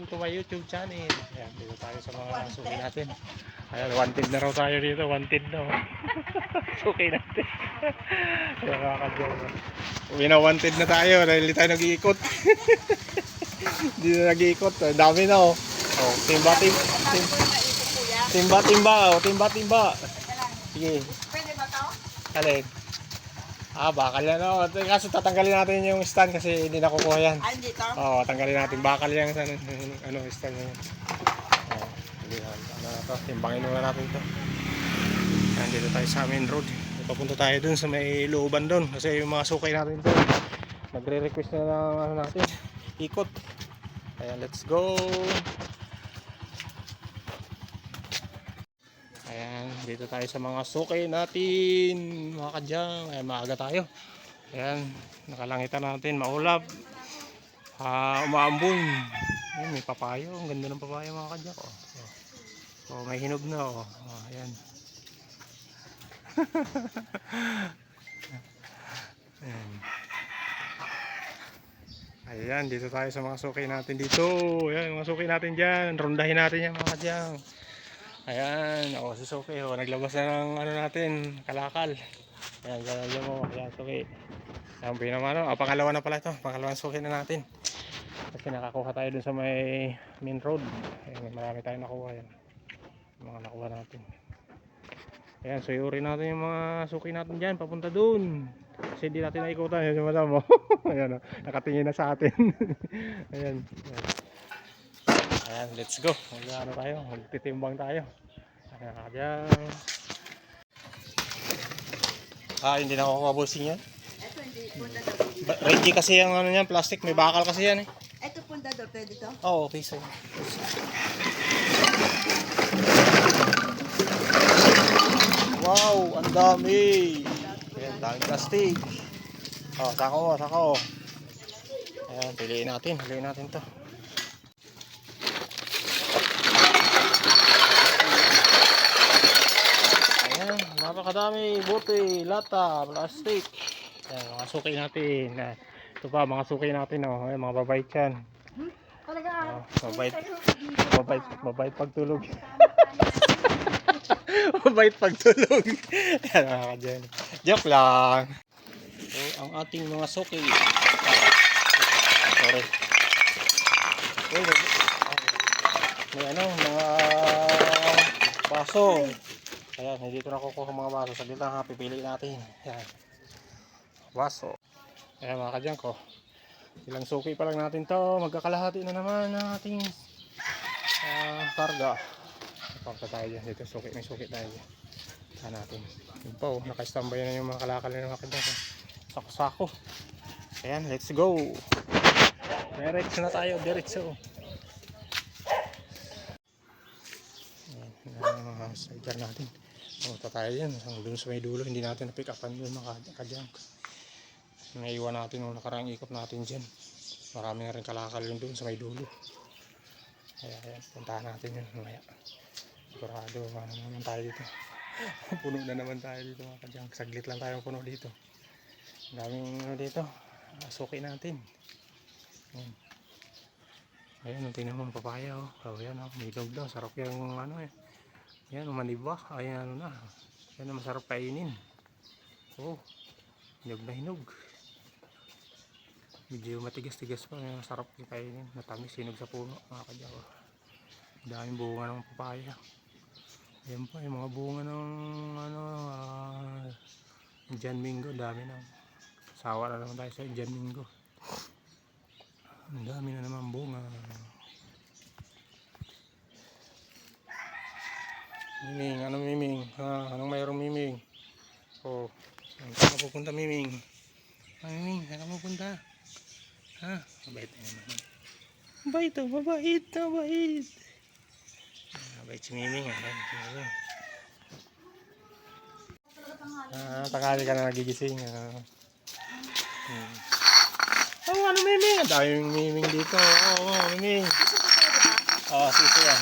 welcome to my YouTube channel. Ayan, dito tayo sa mga suki natin. Ayan, wanted na raw tayo dito, wanted na. Suki natin. Ayan, kakadyo. Uwi na, wanted na tayo dahil tayo nag-iikot. Hindi na nag-iikot, dami na oh. Oh, timba. Sige. Pwede ba to? Alin? Bakal yan oh. Kasi tatanggalin natin yung stand kasi hindi nakukuha yan. Ay, dito? Oo, tanggalin natin. Bakal yan sa stand yan. Ano na to? Timbangin muna natin to. Ayan, dito tayo sa main road. Papunta tayo dun sa may looban dun. Kasi yung mga sukay natin dun, nagre-request na ng ano natin, ikot. Ayan, let's go. Ayan, dito tayo sa mga sukay natin, mga kadyang. Ayan, maaga tayo. Ayan, nakalangitan natin, maulap. Umaambon. Ayan, may papayo. Ang ganda ng papayo, mga kadyang. Oh, may hinog na. Ayan. Ayan, dito tayo sa mga sukay natin dito. Ayan, mga sukay natin dyan. Rondahin natin yan, mga kadyang. Ayan, si Suki, naglabas na ng ano natin, kalakal. Ayan, gano'n mo, ayan, Suki. Ayan, pinamano, pangalawa na pala ito, pangalawang Suki na natin. Kasi nakakuha tayo dun sa may main road. Ayan, marami tayong nakuha yan. Mga nakuha natin. Ayan, suyurin natin yung mga Suki natin dyan, papunta dun. Kasi hindi natin naikutan, yun yung madam mo. Ayan, nakatingin na sa atin. Ayan, ayan. Ayan, let's go. Mag-ano tayo, magtitimbang tayo. Ayan. Hindi na ako kabusing yan. Ito, hindi. Punta daw. Ready kasi yung ano yan, plastic, may bakal kasi yan eh. Ito, punta daw. Pwede to? Oo, okay, so. Wow, ang dami. Ayan, daming plastic. Sako. Ayan, piliin natin to. Napakadami, bote, lata, plastic. Ayan, mga suki natin. Ito pa, mga suki natin. Ayan, mga babait yan. Mabait pagtulog. Mabait pagtulog. Ayan, mga kadyan. Joke lang. So, ang ating mga suki. Sorry. May mga baso. Ayan, dito na kukuha mga baso. Saglit lang ha, pipili natin. Ayan. Baso. Ayan mga kadyang ko. Ilang suki pa lang natin to. Magkakalahati na naman ng ating karga. Pagka tayo dyan. Dito suki. May suki tayo dyan. Saan natin. Yun po. Naka-standby na yung mga kalakal na mga kadyang ko. Sako-sako. Ayan, let's go. Diretso na tayo. Diretso. Ayan. Sidecar natin. Punta tayo yan. Doon sa may dulo, hindi natin na-pick upan yun mga kadyang. Naiwan natin nung nakarang ikot natin dyan. Marami na rin kalakal yun doon sa may dulo. Ayan, puntahan natin yun mamaya. Sigurado, ano naman tayo dito. Puno na naman tayo dito mga kadyang. Saglit lang tayong puno dito. Ang daming dito. Suki natin. Ayan, tingnan mo ang papaya. Ayan, may dog daw. Sarap yung ano eh. Yan, manibak. Ayan, ano na. Yan na masarap kainin. Hinog na hinog. Medyo matigas-tigas pa. Yan, masarap yung kainin. Matamis, hinog sa puno. Mga kadyaw. Daming bunga ng papaya. Ayan pa, yung mga bunga ng Indian Mingo. Dami na. Sawa na naman tayo sa Indian Mingo. Ang dami na naman bunga. Miming, ano Miming? Anong mayroong Miming? Saan ka pupunta Miming? Miming, saan ka pupunta? Mabait na naman. Mabait. Mabait si Miming. Takali ka na nagigising. Ano Miming? Ang daming Miming dito. Miming. Sisi yan.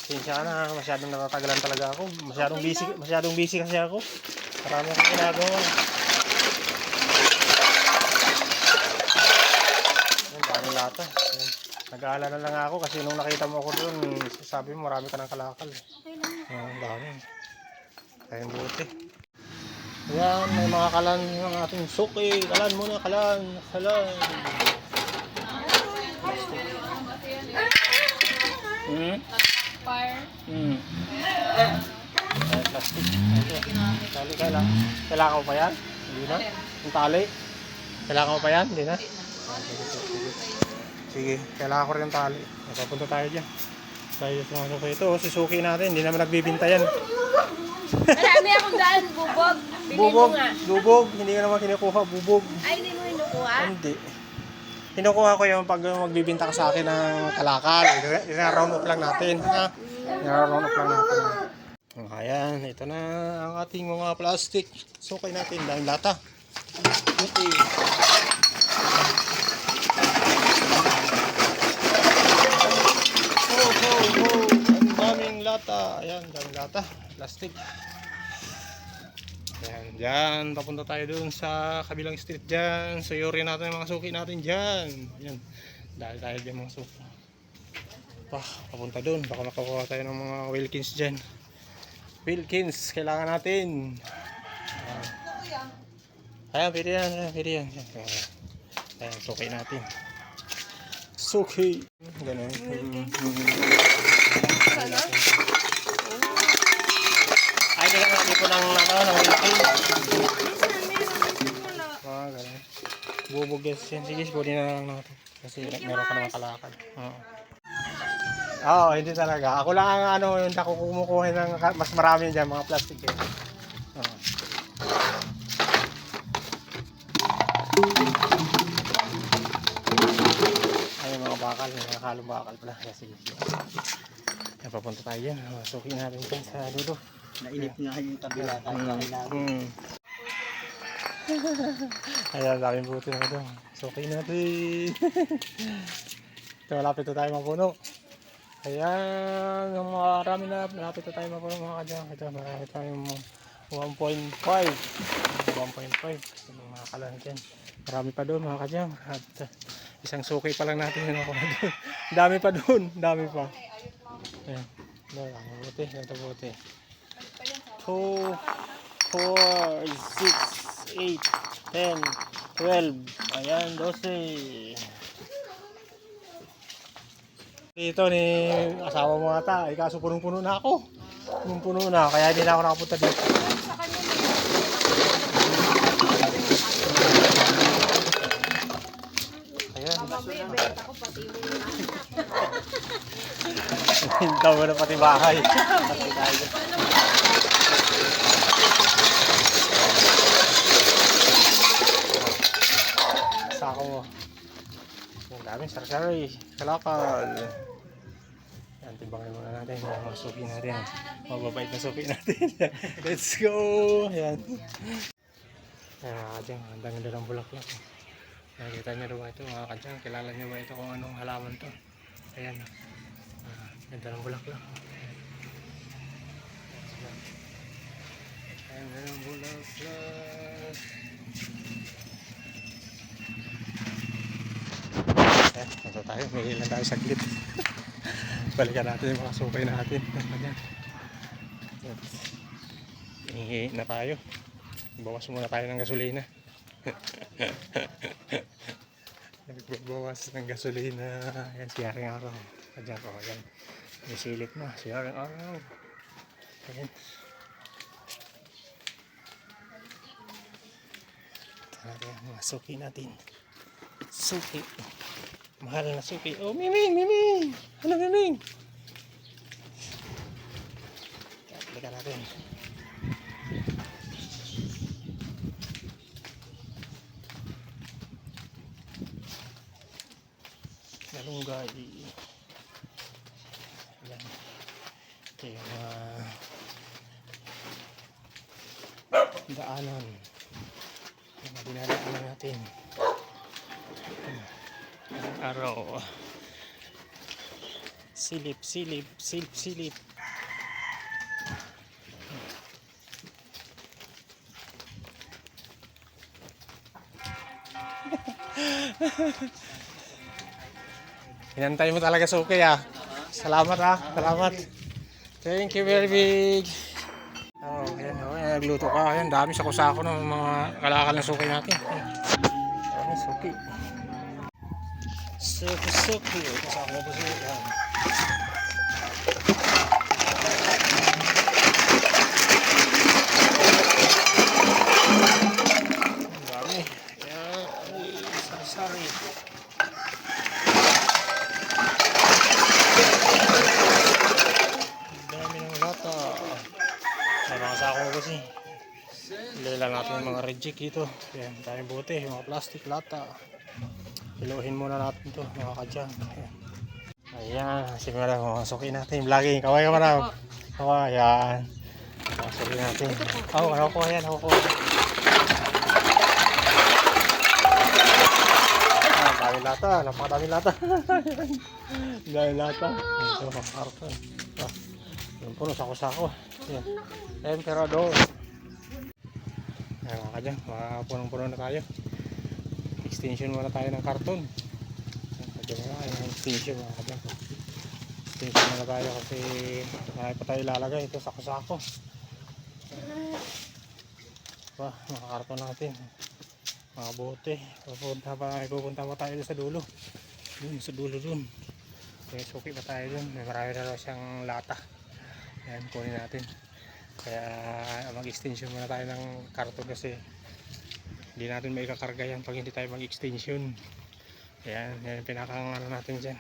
Sinsya na, masyadong natatagalan talaga ako. Masyadong busy kasi ako. Marami akong ginagawa. Nag-aalala lang ako kasi nung nakita mo ako doon, sabi mo marami ka ng kalakal. Okay lang. Ang dami. Ayun buti. Ayan, may mga kalan ng ating suki. Kalan muna, kalan. Kalan. Fire. Ay, plastic. Tali, kailangan mo pa yan? Hindi na? Yung tali? Kailangan mo pa yan? Hindi na? Ah, sige, kailangan ko rin yung tali. Napapunta tayo dyan. Tayo sa mga suki. Ito, si suki natin. Hindi naman nagbibinta yan. Marami akong daan, bubog. Bili mo Bubog, nga. bubog. Hindi ka naman kinukuha, bubog. Ay, hindi mo hinukuha? Hindi. Kinukuha ko yung pag magbibinta ka sa akin ng kalakal. Ina-round up lang natin. Ha? Ina-round up lang natin. Ayan, ito na ang ating mga plastic. Sukay natin. Dahil lata. Okay. Ang daming lata. Ayan, daming lata. Plastic. Ayan, dyan. Papunta tayo dun sa kabilang street dyan. Suyurin natin yung mga suki natin dyan. Ayan. Dahil tayo dyan mga suki. Papunta dun. Baka makakuha tayo ng mga Wilkins dyan. Wilkins, kailangan natin. Ayan, pwede yan. Pwede yan. Ayan, suki natin. Suki. Ganun. Ay, di ka natin po ng Wilkins. Ganun. Bubog yan. Sige, pwede na lang natin. Kasi meron ka naman kalakal. Oo, hindi talaga. Ako lang ang yung nakukumukuha ng mas marami dyan, mga plastic eh. Ayun, mga bakal, mga kalong bakal pala. Sige. Ayan, papunta tayo dyan. Masukin natin dyan sa dulo. Nainip nga yung kabila tayo namin. Ayan, daming buti na ito. Sukin natin. Ito, malapit na tayo mapuno. Ayan, yung marami na, malapit na tayo mapuno mga kadyang. Ito, marami tayong 1.5. 1.5. Yung mga kalan dyan. Marami pa doon mga kadyang. At isang suki pa lang natin yun ako doon. Dami pa doon, dami pa. Ayan, ang buti, ito buti. 2, 4, 6, 8, 10, 12. Ayan, 12. Dito ni asawa mo ata, ay kaso punong-puno na ako. Punong-puno na, kaya hindi na ako nakapunta dito. Ayan. Hintaw mo na pati bahay. Pati tayo. Sako mo. Ang daming sarsari. Kalakal. Yan, timbangin muna natin. Mga suki natin. Mababait na suki natin. Let's go! Ayan. Ayan, kadyang. Ang ganda ng bulaklak. Nakikita niyo ba ito mga kadyang? Kilala niyo ba ito kung anong halaman to? Ayan. Ganda ng bulaklak. Ayan, ganda ng bulaklak. Ayan, ito tayo. May ilan tayo saglit. Balikan natin yung mga sukay natin. Ayan. Ihingi na tayo. Bawas muna tayo ng gasolina. Nagbabawas ng gasolina. Ayan, siyaring araw. Ayan ko, ayan. May silip na, siyaring araw. Ayan. Ito natin ang mga suki natin. Suki. Mahal na suki. Oh, Miming! Miming! Ano, Miming? Balikan natin. Malunggay. Ayan. Ito yung daanan. Yung dinadaanan natin. Araw. Silip, silip, silip, silip. Hinantay mo talaga suki ah. Salamat ah. Salamat. Thank you very big. Oh, ayan, oh, ayan, nagluto ka. Ayan, dami sa kusako ng mga kalakal ng suki natin. Ayan, suki. Suki. Kasama po siya. Ayan. Ang dami. Ayan, sari-sari. Ang dami ng lata. May mga sako kasi. Ilan natin yung mga reject dito. Ayan, daming bote, yung mga plastic, lata. Iluhin muna natin to mga kadyang. Ayan, simula mga suki natin. Vlogging, kaway ka marami. Kaway, ayan. Mga suki natin. Oh, ano ko, ayan, ako ko. Dami lata, napakadami lata. Dami lata. Ito, mga karton. Yung puno, sako-sako. Ayan, emperador. Ayan mga kadyang, punong-puno na tayo. Extension muna tayo ng karton. Ayan, extension mga kadyang. Extension muna tayo kasi marami pa tayo ilalagay ito sako-sako. Diba, mga karton natin. Mga bote. Pupunta pa tayo sa dulo. Dun, sa dulo dun. Kaya suki pa tayo dun. May marami na raw siyang lata. Ayan, kunin natin. Kaya mag-extension muna tayo ng karton kasi hindi natin maikakarga yan pag hindi tayo mag-extension. Ayan, yan yung pinakang ano natin dyan.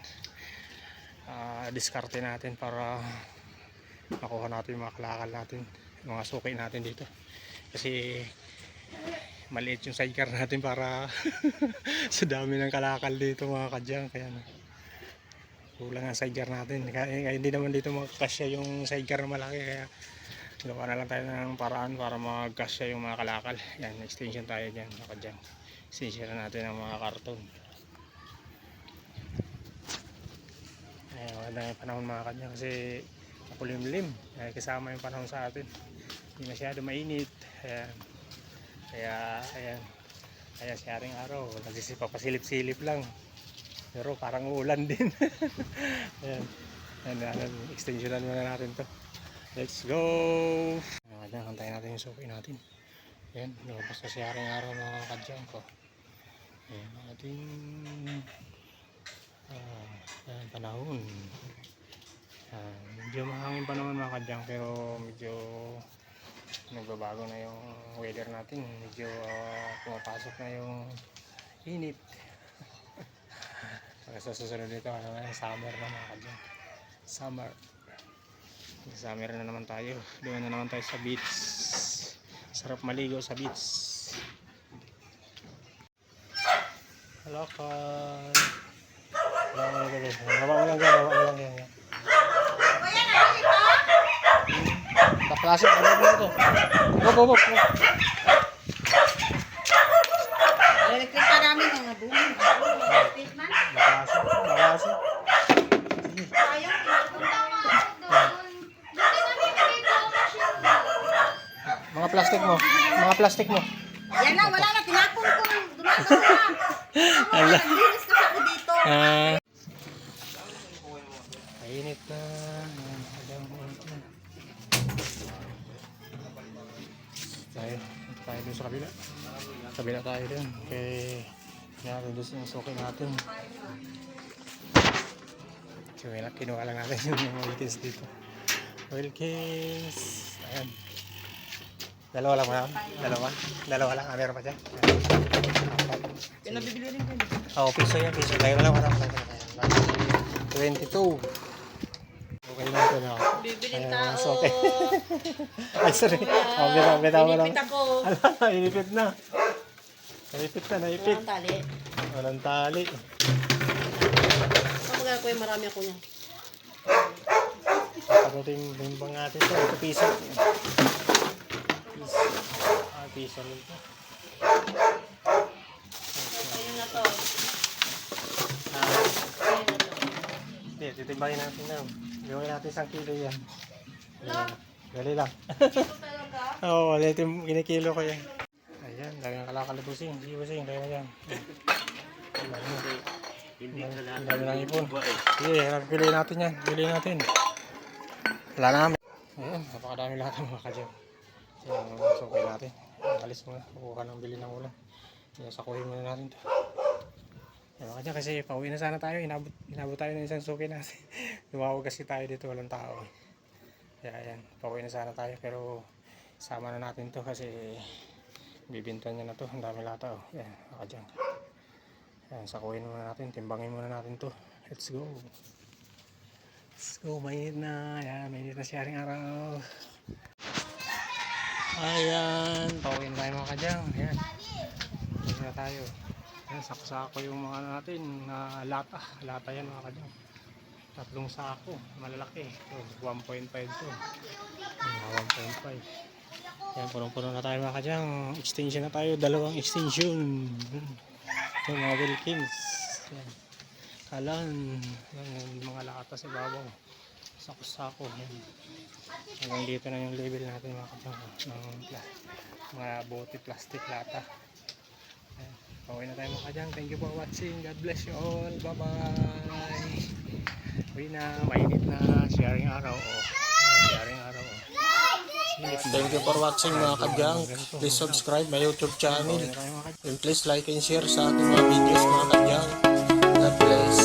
Diskarte natin para makuha natin yung mga kalakal natin, mga suki natin dito. Kasi maliit yung sidecar natin para sa dami ng kalakal dito mga kadyang. Kaya kulang ang sidecar natin. Kaya hindi naman dito makakasya yung sidecar na malaki. Kaya gawa na lang tayo ng paraan para magkasya yung mga kalakal. Yan, extension tayo dyan mga kadyang. Extension na natin ang mga karton. Ayan, wala yung panahon mga kadyang kasi makulimlim. Kasama yung panahon sa atin. Hindi masyado mainit. Ayan. Kaya siyaring araw papasilip-silip lang. Pero parang ulan din. Ayan. Ayan, extensionan muna natin to. Let's go! Ayan, hantayin natin yung suki natin. Ayan, lumabas na siyaring araw mga kadyang ko. Ayan, ating ayan, panahon. Medyo mahangin pa naman mga kadyang pero medyo nagbabago na yung weather natin. Medyo pumapasok na yung init. Sa susunod dito, summer na mga kadyang. Summer na naman tayo. Doon na naman tayo sa beach. Sarap maligo sa beach. Kalakal. Baba mo lang yan. Baklasik, ano mo ito? Bop. Electric pa namin mga bunga. Electric man? Baklasik. Ayaw, pinapunta nga ako doon. Buti namin dito ang machine. Mga plastic mo. Yan na, wala na. Tinapon ko. Dumakas na. Naglinis kasi ako dito. Mainit na. Tayo doon sa kabila. Kabila tayo doon. Okay. Natin doon yung suki natin. Kinuha lang natin yung oil case dito. Oil case. Ayan. Dalawa lang ba? Dalawa lang. Meron pa dyan. Pinabibili rin ko. Oo, piso yan. Tayo na lang. 22. Okay lang ito na. Bibiling tao. Okay. Ay, sorry. Bitaw mo lang. Pinipit ako. Ala, inipit na. Naipit. Walang tali. Walang tali. Kapag ako yung marami ako niya. Pagdating bimbang natin ito. Ito piso. Piso rin ito. Ayun na to. Hindi, titimbangin natin na. Gawin natin 1 kilo yan. Gali lang. Oo, kinikilo ko yan. Ayan, dami ng kalakal na busing. Sige busing, tayo na yan. Ang dami ng ipon. Sige, piliin natin yan. Piliin natin. Wala namin. Ayan, napakadami lahat ng mga kadyang. So, sukay natin. Alis muna. Kukuha ng bili ng ulam. Sakuhin muna natin ito. Ayan mga kadyang, kasi pauwi na sana tayo. Inabot tayo ng isang sukay natin. Lumawag kasi tayo dito. Walang tao. Kaya ayan, pauwi na sana tayo. Pero sama na natin to kasi bibintan niya na to. Ang dami lata. Oh. Ayan, mga kadyang. Ayan, sakuhin muna natin, timbangin muna natin to. Let's go. Let's go, mainit na. Ayan, mainit na sharing araw. Ayan, pauwiin tayo mga kadyang. Ayan, pauwiin na tayo. Ayan, sako-sako yung mga natin na lata. Lata yan mga kadyang. 3 sako, malalaki. So, 1.5 to. 1.5. Ayan, punong-puno na tayo mga kadyang. Extension na tayo, 2 extension. Ito mga Wilkins. Yan. Kalan. Yan, mga lata sa babaw. Sako-sako. Hanggang dito na yung level natin mga kapatid. Ng mga bote plastic lata. Yan. Pauwi na tayo mga kadyang. Thank you for watching. God bless you all. Bye-bye. Uwi na. Mainit na. Sharing araw. Sharing araw. Thank you for watching mga kadyang. Please subscribe my YouTube channel. And please like and share sa ating mga videos mga kadyang. God bless.